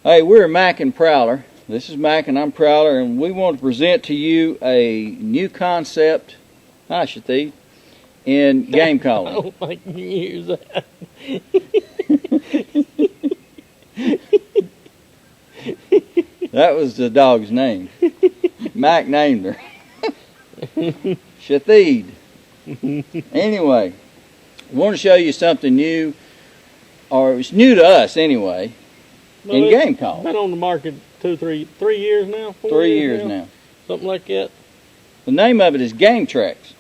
Hey, we're Mac and Prowler. This is Mac and I'm Prowler, and we want to present to you a new concept, hi Shathi, in game calling. I don't think you can use that. That was the dog's name. Mac named her. Shathi. Anyway, I want to show you something new, or it's new to us anyway. Well, in game calling. Been on the market 3 years now? 3 years now. Something like that. The name of it is GameTraks.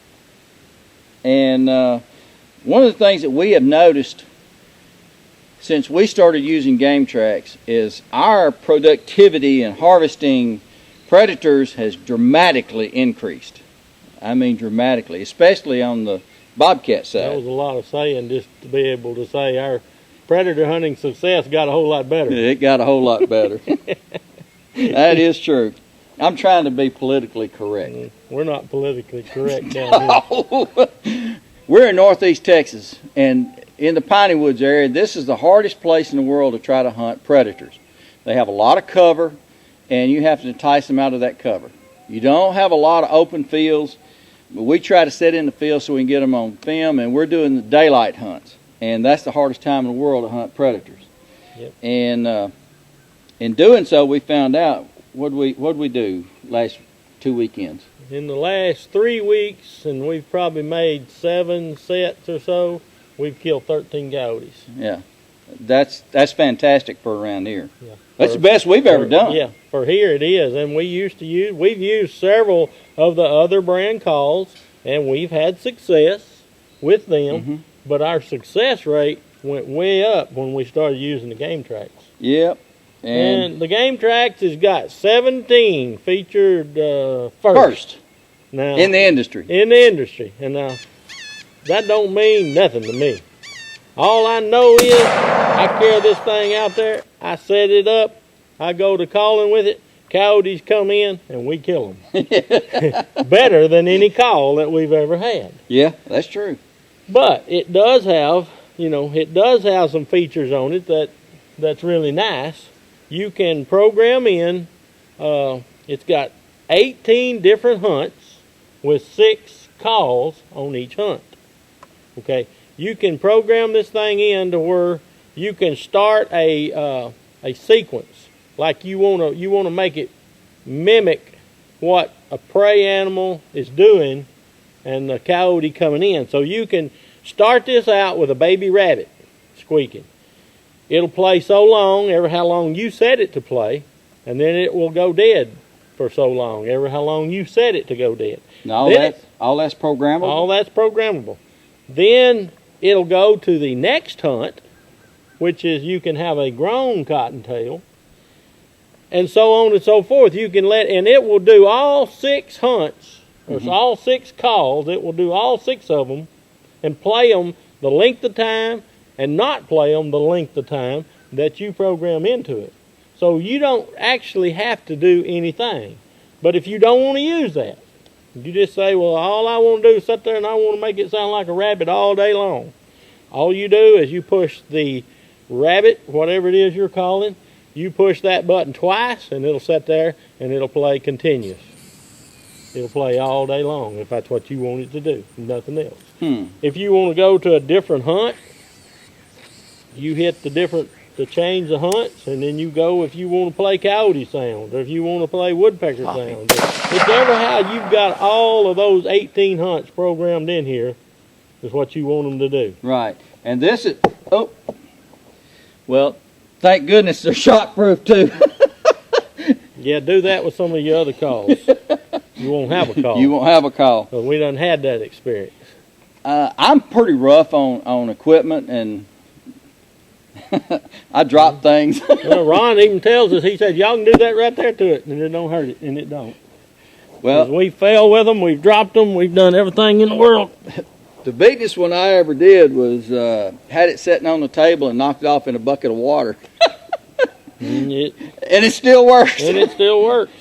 And one of the things that we have noticed since we started using GameTraks is our productivity in harvesting predators has dramatically increased. I mean dramatically, especially on the bobcat side. That was a lot of saying just to be able to say our predator hunting success got a whole lot better. It got a whole lot better. That is true. I'm trying to be politically correct. We're not politically correct down here. We're in northeast Texas, and in the Piney Woods area, this is the hardest place in the world to try to hunt predators. They have a lot of cover, and you have to entice them out of that cover. You don't have a lot of open fields, but we try to set in the field so we can get them on film, and we're doing the daylight hunts. And that's the hardest time in the world to hunt predators. Yep. And in doing so, we found out, what'd we do last 2 weekends? In the last 3 weeks, and we've probably made 7 sets or so, we've killed 13 coyotes. Yeah, that's fantastic for around here. Yeah. That's the best we've ever done. Yeah, for here it is. And we've used several of the other brand calls, and we've had success with them. Mm-hmm. But our success rate went way up when we started using the GameTraks. Yep. And the GameTraks has got 17 featured first. Now, in the industry. In the industry. And now, that don't mean nothing to me. All I know is I carry this thing out there, I set it up, I go to calling with it, coyotes come in, and we kill them. Better than any call that we've ever had. Yeah, that's true. But it does have, some features on it that's really nice. You can program in, it's got 18 different hunts with 6 calls on each hunt. Okay, you can program this thing in to where you can start a sequence, like you wanna make it mimic what a prey animal is doing and the coyote coming in. So you can start this out with a baby rabbit squeaking. It'll play so long, ever how long you set it to play, and then it will go dead for so long, ever how long you set it to go dead. All that's programmable? All that's programmable. Then it'll go to the next hunt, which is you can have a grown cottontail, and so on and so forth. You can and it will do all 6 hunts, or all 6 calls. It will do all 6 of them and play them the length of time and not play them the length of time that you program into it. So you don't actually have to do anything. But if you don't want to use that, you just say, well, all I want to do is sit there and I want to make it sound like a rabbit all day long. All you do is you push the rabbit, whatever it is you're calling, you push that button twice and it'll sit there and it'll play continuous. It'll play all day long if that's what you want it to do, nothing else. If you want to go to a different hunt, you hit to change the hunts, and then you go if you want to play coyote sounds, or if you want to play woodpecker sounds. Whichever how you've got all of those 18 hunts programmed in here is what you want them to do. Right. And this is, well, thank goodness they're shockproof too. Yeah, do that with some of your other calls. You won't have a call. You won't have a call. But we done had that experience. I'm pretty rough on equipment, and I drop things. Well, Ron even tells us, he said, y'all can do that right there to it, and it don't hurt it, and it don't. Well, we fell with them, we've dropped them, we've done everything in the world. The biggest one I ever did was had it sitting on the table and knocked it off in a bucket of water. And it still works. And it still works.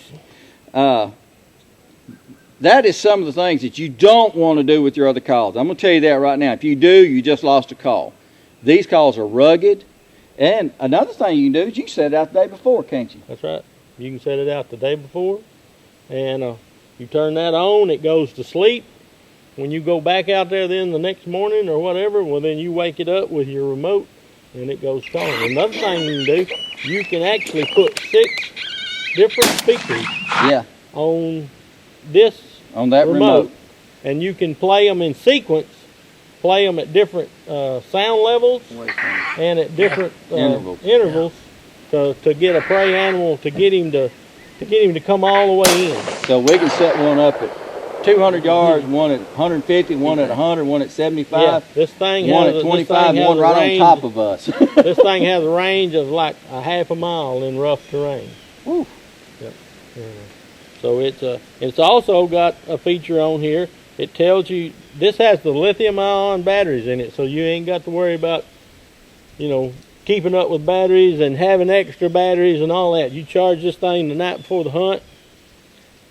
That is some of the things that you don't want to do with your other calls. I'm going to tell you that right now. If you do, you just lost a call. These calls are rugged. And another thing you can do is you can set it out the day before, can't you? That's right. You can set it out the day before, and you turn that on, it goes to sleep. When you go back out there then the next morning or whatever, well, then you wake it up with your remote, and it goes calling. Another thing you can do, you can actually put 6 different speakers on this that remote. And you can play them in sequence, play them at different sound levels and at different intervals to get a prey animal, to get him to come all the way in. So we can set one up at 200 yards, one at 150, one at 100, one at 75. Yeah, this thing one has at 25, one right on top of us. This thing has a range of like a half a mile in rough terrain. Woo. Yep. So it's also got a feature on here. It tells you this has the lithium-ion batteries in it, so you ain't got to worry about, keeping up with batteries and having extra batteries and all that. You charge this thing the night before the hunt.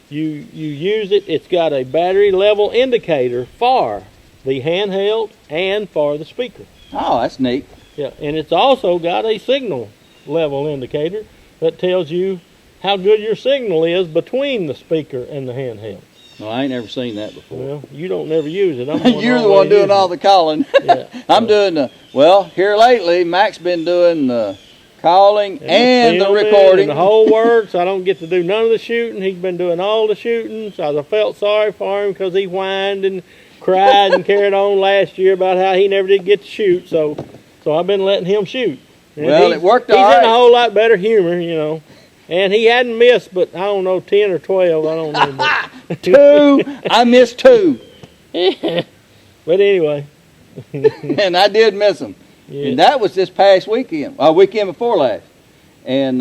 You use it. It's got a battery level indicator for the handheld and for the speaker. Oh, that's neat. Yeah, and it's also got a signal level indicator that tells you how good your signal is between the speaker and the handheld. Well, I ain't never seen that before. Well, you don't never use it. You're the one doing all the calling. Yeah, I'm doing here lately, Mac's been doing the calling and the recording. And the whole works. I don't get to do none of the shooting. He's been doing all the shooting. So I felt sorry for him because he whined and cried and carried on last year about how he never did get to shoot. So I've been letting him shoot. And it worked all right. He's in a whole lot better humor, And he hadn't missed, but I don't know, 10 or 12. I don't know. 2. I missed 2. But anyway. And I did miss them. Yeah. And that was this past weekend. Weekend before last. And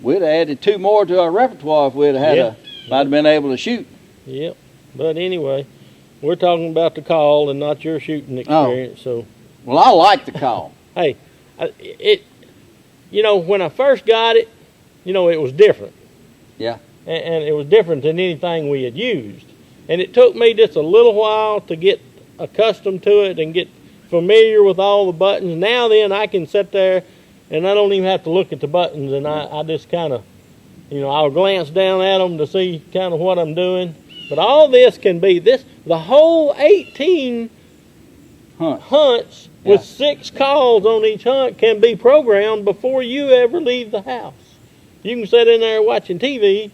we'd have added 2 more to our repertoire if we'd have might have been able to shoot. Yep. But anyway, we're talking about the call and not your shooting experience. So. Well, I like the call. Hey, when I first got it, it was different. Yeah. And it was different than anything we had used. And it took me just a little while to get accustomed to it and get familiar with all the buttons. Now then, I can sit there and I don't even have to look at the buttons, and I just kind of, I'll glance down at them to see kind of what I'm doing. But all this can be, the whole 18 hunts with 6 calls on each hunt can be programmed before you ever leave the house. You can sit in there watching TV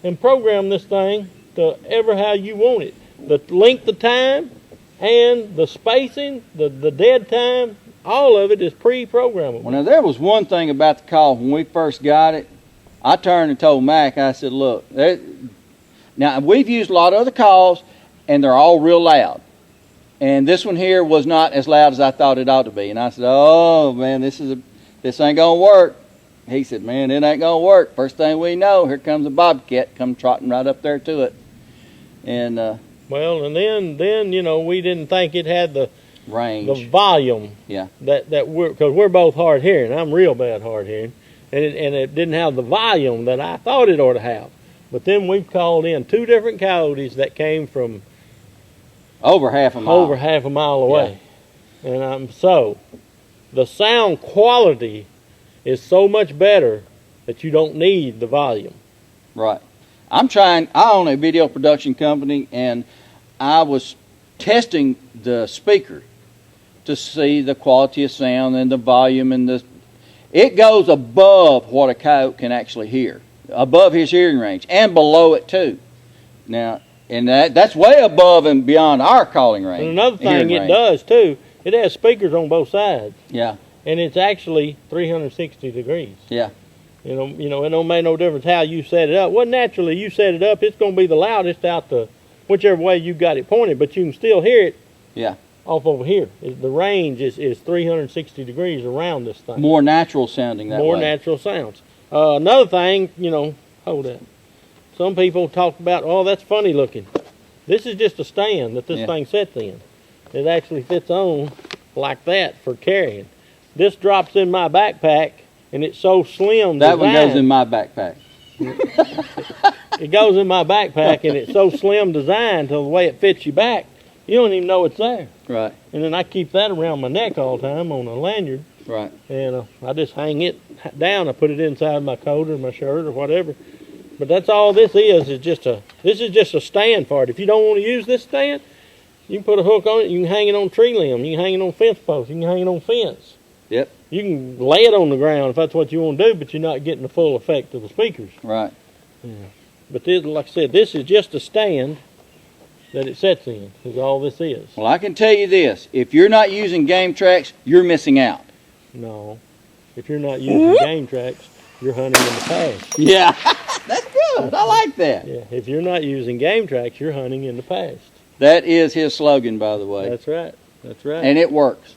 and program this thing to ever how you want it. The length of time and the spacing, the dead time, all of it is pre-programmable. Well, now there was one thing about the call when we first got it. I turned and told Mac, I said, look, now we've used a lot of other calls and they're all real loud. And this one here was not as loud as I thought it ought to be. And I said, oh man, this ain't gonna work. He said, man, it ain't going to work. First thing we know, here comes a bobcat come trotting right up there to it. And well, and then we didn't think it had the range, the volume. Yeah. That because we're both hard hearing. I'm real bad hard hearing, and it didn't have the volume that I thought it ought to have. But then we've called in 2 different coyotes that came from over half a mile away, and so the sound quality is so much better that you don't need the volume. Right. I own a video production company, and I was testing the speaker to see the quality of sound and the volume, and it goes above what a coyote can actually hear, above his hearing range, and below it too. Now, and that's way above and beyond our calling range. And another thing it does too, it has speakers on both sides. Yeah. And it's actually 360 degrees. Yeah. It don't make no difference how you set it up. Well, naturally, you set it up, it's going to be the loudest out the whichever way you got it pointed, but you can still hear it. Yeah. Off over here. The range is 360 degrees around this thing. More natural sounding that way. More natural sounds. Another thing, hold that. Some people talk about, oh, that's funny looking. This is just a stand that this thing sits in. It actually fits on like that for carrying. This drops in my backpack, and it's so slim. That one goes in my backpack. It goes in my backpack, and it's so slim designed to the way it fits you back, you don't even know it's there. Right. And then I keep that around my neck all the time on a lanyard. Right. And I just hang it down. I put it inside my coat or my shirt or whatever. But that's all this is just a stand for it. If you don't want to use this stand, you can put a hook on it. You can hang it on tree limb. You can hang it on fence posts. You can hang it on fence. Yep. You can lay it on the ground if that's what you want to do, but you're not getting the full effect of the speakers. Right. Yeah. But this, like I said, this is just a stand that it sets in, is all this is. Well, I can tell you this. If you're not using GameTraks, you're missing out. No. If you're not using GameTraks, you're hunting in the past. Yeah. That's good. I like that. Yeah. If you're not using GameTraks, you're hunting in the past. That is his slogan, by the way. That's right. That's right. And it works.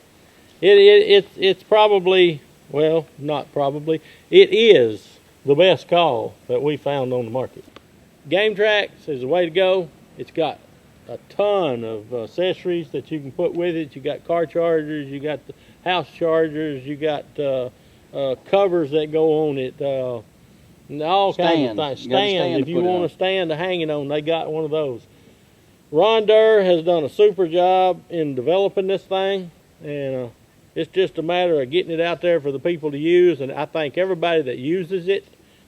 It's probably, well, not probably, it is the best call that we found on the market. GameTraks is the way to go. It's got a ton of accessories that you can put with it. You got car chargers, you got the house chargers, you got covers that go on it, all kinds of things. Stand. If you want a stand to hang it on, they got one of those. Ron Durr has done a super job in developing this thing, and it's just a matter of getting it out there for the people to use, and I think everybody that uses it,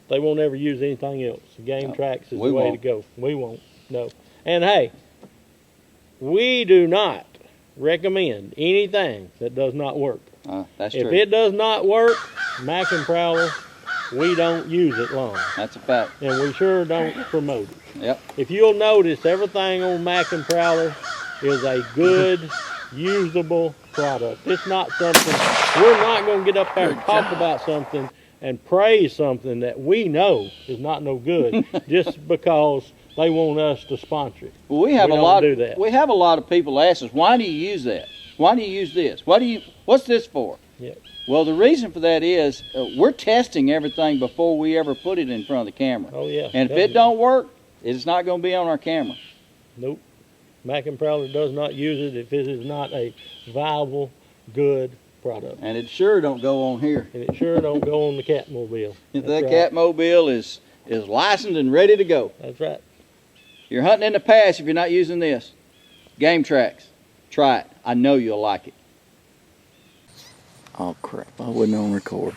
they won't ever use anything else. GameTraks is the way to go. We won't, no. And hey, we do not recommend anything that does not work. That's if true. If it does not work, Mac and Prowler, we don't use it long. That's a fact. And we sure don't promote it. Yep. If you'll notice, everything on Mac and Prowler is a good, usable product. It's not something, we're not going to get up there and talk about something and praise something that we know is not no good just because they want us to sponsor it. Well, we have a lot of people ask us, why do you use that? Why do you use this? What's this for? Yep. Well, the reason for that is we're testing everything before we ever put it in front of the camera. Oh, yeah. And if it don't work, it's not going to be on our camera. Nope. Mac and Prowler does not use it if it is not a viable, good product. And it sure don't go on here. And it sure don't go on the Catmobile. That Catmobile is licensed and ready to go. That's right. You're hunting in the past if you're not using this. GameTraks. Try it. I know you'll like it. Oh, crap. I wasn't on record.